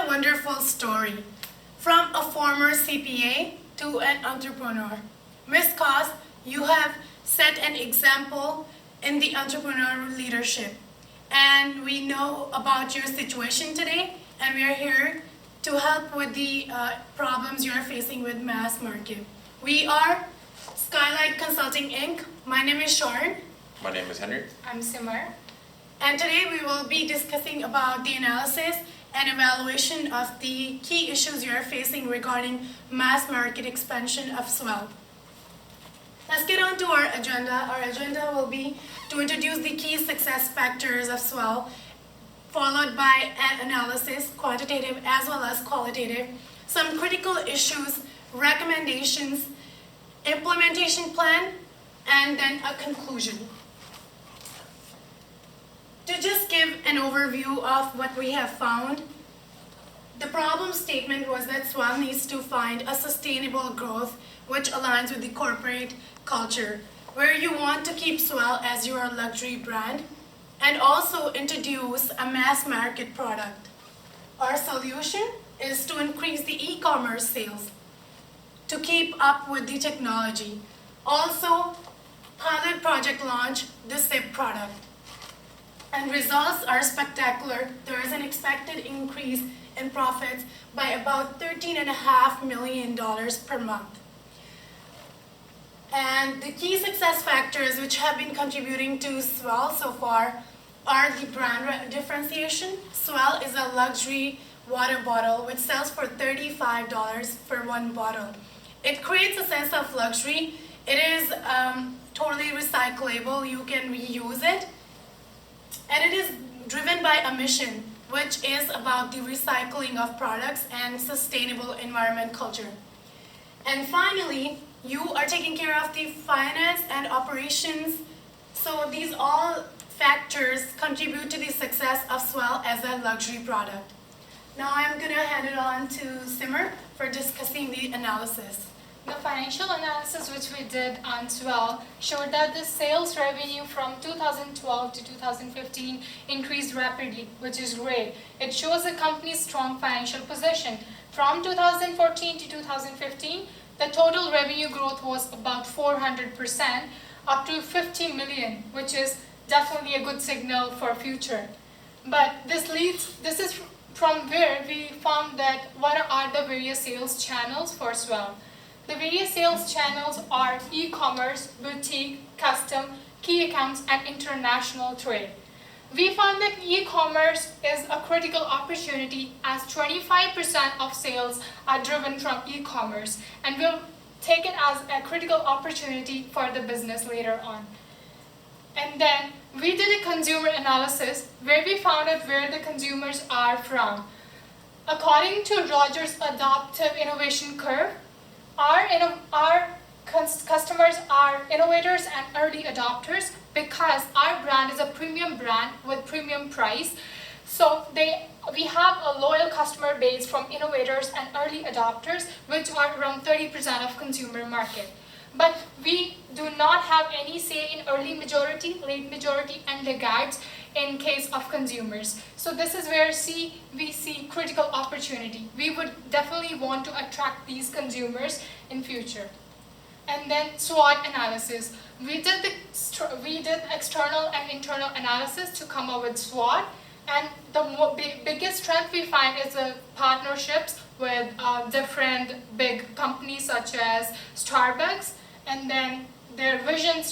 a wonderful story. From a former CPA to an entrepreneur. Ms. Cos, you have set an example in the entrepreneurial leadership. And we know about your situation today, and we are here to help with the problems you are facing with mass market. We are Skylight Consulting Inc. My name is Sharon. My name is Henry. I'm Simar. And today we will be discussing about the analysis and evaluation of the key issues you are facing regarding mass market expansion of Swell. Let's get on to our agenda. Our agenda will be to introduce the key success factors of Swell, followed by an analysis, quantitative as well as qualitative, some critical issues, recommendations, implementation plan, and then a conclusion. To just give an overview of what we have found, the problem statement was that Swell needs to find a sustainable growth which aligns with the corporate culture, where you want to keep Swell as your luxury brand and also introduce a mass market product. Our solution is to increase the e-commerce sales to keep up with the technology. Also, pilot project launch the SIP product. And results are spectacular. There is an expected increase in profits by about $13.5 million per month. And the key success factors which have been contributing to Swell so far are the brand differentiation. Swell is a luxury water bottle which sells for $35 for one bottle. It creates a sense of luxury. It is totally recyclable. You can reuse it. And it is driven by a mission, which is about the recycling of products and sustainable environment culture. And finally, you are taking care of the finance and operations. So these all factors contribute to the success of Swell as a luxury product. Now I'm going to hand it on to Simar for discussing the analysis. The financial analysis which we did on Swell showed that the sales revenue from 2012 to 2015 increased rapidly, which is great. It shows the company's strong financial position. From 2014 to 2015, the total revenue growth was about 400%, up to 50 million, which is definitely a good signal for future. But this is from where we found that what are the various sales channels for Swell. The various sales channels are e-commerce, boutique, custom, key accounts, and international trade. We found that e-commerce is a critical opportunity as 25% of sales are driven from e-commerce, and we'll take it as a critical opportunity for the business later on. And then we did a consumer analysis where we found out where the consumers are from. According to Rogers' Adaptive Innovation Curve, our customers are innovators and early adopters because our brand is a premium brand with premium price. So we have a loyal customer base from innovators and early adopters, which are around 30% of consumer market. But we do not have any say in early majority, late majority, and laggards in case of consumers. So this is where we see critical opportunity. We would definitely want to attract these consumers in future. And then SWOT analysis. We did external and internal analysis to come up with SWOT. And the biggest strength we find is the partnerships with different big companies such as Starbucks, and then their vision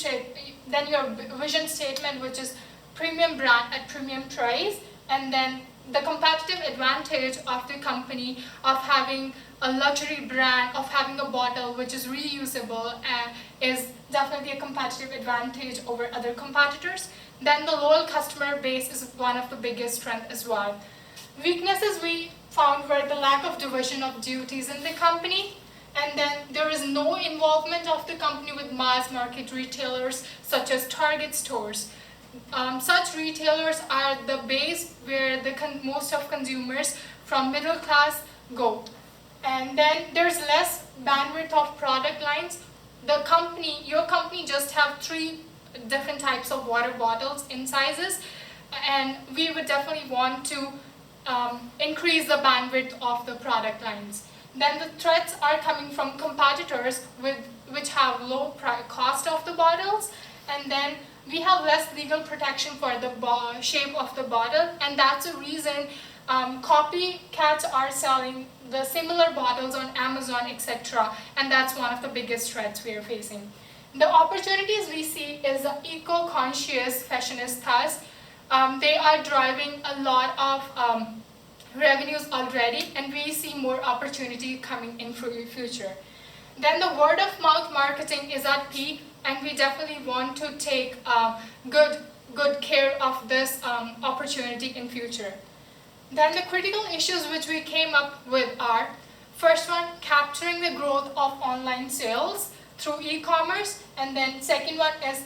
your vision statement, which is premium brand at premium price, and then the competitive advantage of the company of having a luxury brand, of having a bottle which is reusable, is definitely a competitive advantage over other competitors. Then the loyal customer base is one of the biggest strengths as well. Weaknesses we found were the lack of division of duties in the company, and then there is no involvement of the company with mass market retailers such as Target stores. Such retailers are the base where most of consumers from middle class go. And then there's less bandwidth of product lines. Your company just have 3 different types of water bottles in sizes, and we would definitely want to increase the bandwidth of the product lines. Then the threats are coming from competitors which have low cost of the bottles, and then we have less legal protection for the shape of the bottle, and that's the reason copycats are selling the similar bottles on Amazon, etc. And that's one of the biggest threats we are facing. The opportunities we see is the eco-conscious fashionistas. They are driving a lot of revenues already, and we see more opportunity coming in future. Then the word of mouth marketing is at peak, and we definitely want to take good care of this opportunity in future. Then the critical issues which we came up with are, first one, capturing the growth of online sales through e-commerce, and then second one is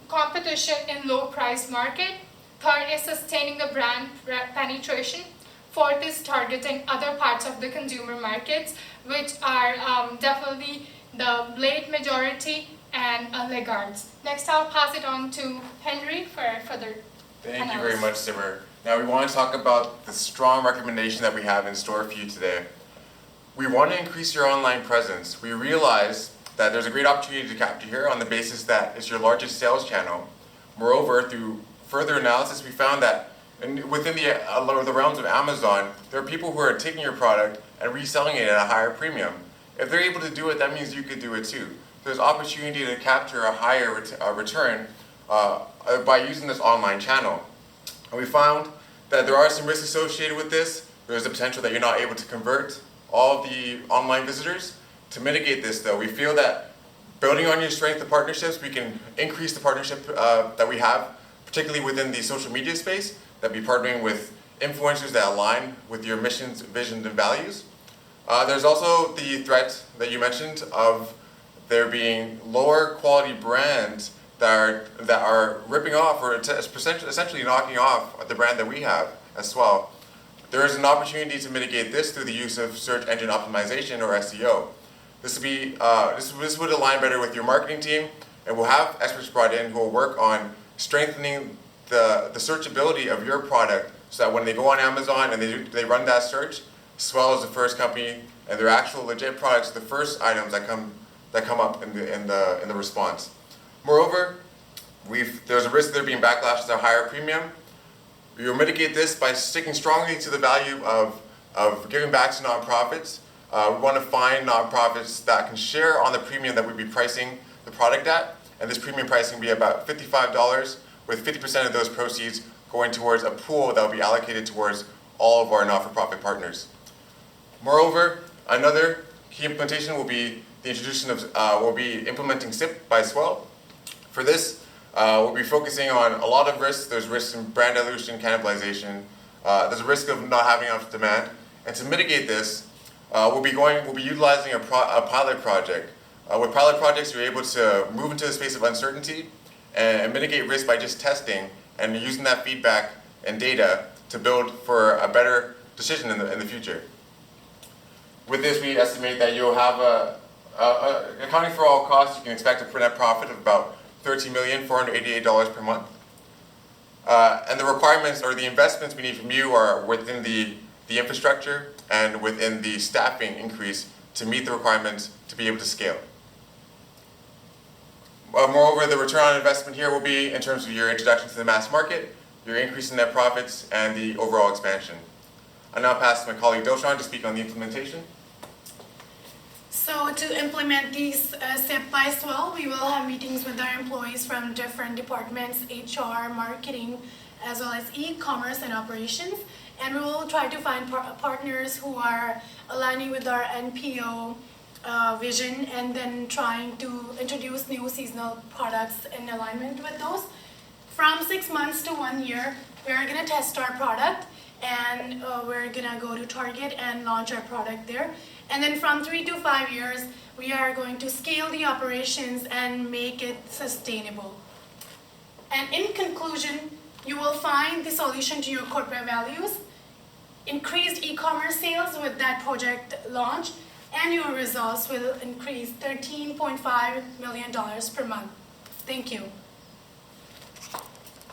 competition in low price market. Third is sustaining the brand penetration. Fourth is targeting other parts of the consumer markets, which are definitely the late majority and laggards. Next, I'll pass it on to Henry for further Thank you very much, Simmer. Now we want to talk about the strong recommendation that we have in store for you today. We want to increase your online presence. We realize that there's a great opportunity to capture here on the basis that it's your largest sales channel. Moreover, through further analysis, we found that within the realms of Amazon, there are people who are taking your product and reselling it at a higher premium. If they're able to do it, that means you could do it too. There's opportunity to capture a higher return by using this online channel. And we found that there are some risks associated with this. There's the potential that you're not able to convert all of the online visitors. To mitigate this though, we feel that building on your strength of partnerships, we can increase the partnership that we have, particularly within the social media space, that be partnering with influencers that align with your missions, visions, and values. There's also the threat that you mentioned of there being lower quality brands that are ripping off or essentially knocking off the brand that we have as well. There is an opportunity to mitigate this through the use of search engine optimization or SEO. This would align better with your marketing team, and we'll have experts brought in who will work on strengthening the searchability of your product so that when they go on Amazon and they run that search, Swell is the first company and their actual legit products are the first items that come up in the response. Moreover, there's a risk of there being backlash to a higher premium. You'll mitigate this by sticking strongly to the value of giving back to nonprofits. We want to find nonprofits that can share on the premium that we'd be pricing the product at, and this premium pricing will be about $55, with 50% of those proceeds going towards a pool that will be allocated towards all of our not-for-profit partners. Moreover, another key implementation will be the introduction of, we'll be implementing SIP by Swell. For this, we'll be focusing on a lot of risks. There's risks in brand dilution, cannibalization. There's a risk of not having enough demand. And to mitigate this, we'll be utilizing a pilot project. With pilot projects, you're able to move into the space of uncertainty and mitigate risk by just testing and using that feedback and data to build for a better decision in the future. With this, we estimate that you'll have accounting for all costs, you can expect a net profit of about $13,488 per month. And the requirements or the investments we need from you are within the infrastructure and within the staffing increase to meet the requirements to be able to scale. Moreover, the return on investment here will be in terms of your introduction to the mass market, your increase in net profits, and the overall expansion. I now pass to my colleague Doshan to speak on the implementation. So to implement these SIP by Swell, we will have meetings with our employees from different departments, HR, marketing, as well as e-commerce and operations. And we will try to find partners who are aligning with our NPO vision, and then trying to introduce new seasonal products in alignment with those. From 6 months to 1 year, we're going to test our product, and we're going to go to Target and launch our product there. And then from 3 to 5 years, we are going to scale the operations and make it sustainable. And in conclusion, you will find the solution to your corporate values, increased e-commerce sales with that project launch, and your results will increase $13.5 million per month. Thank you.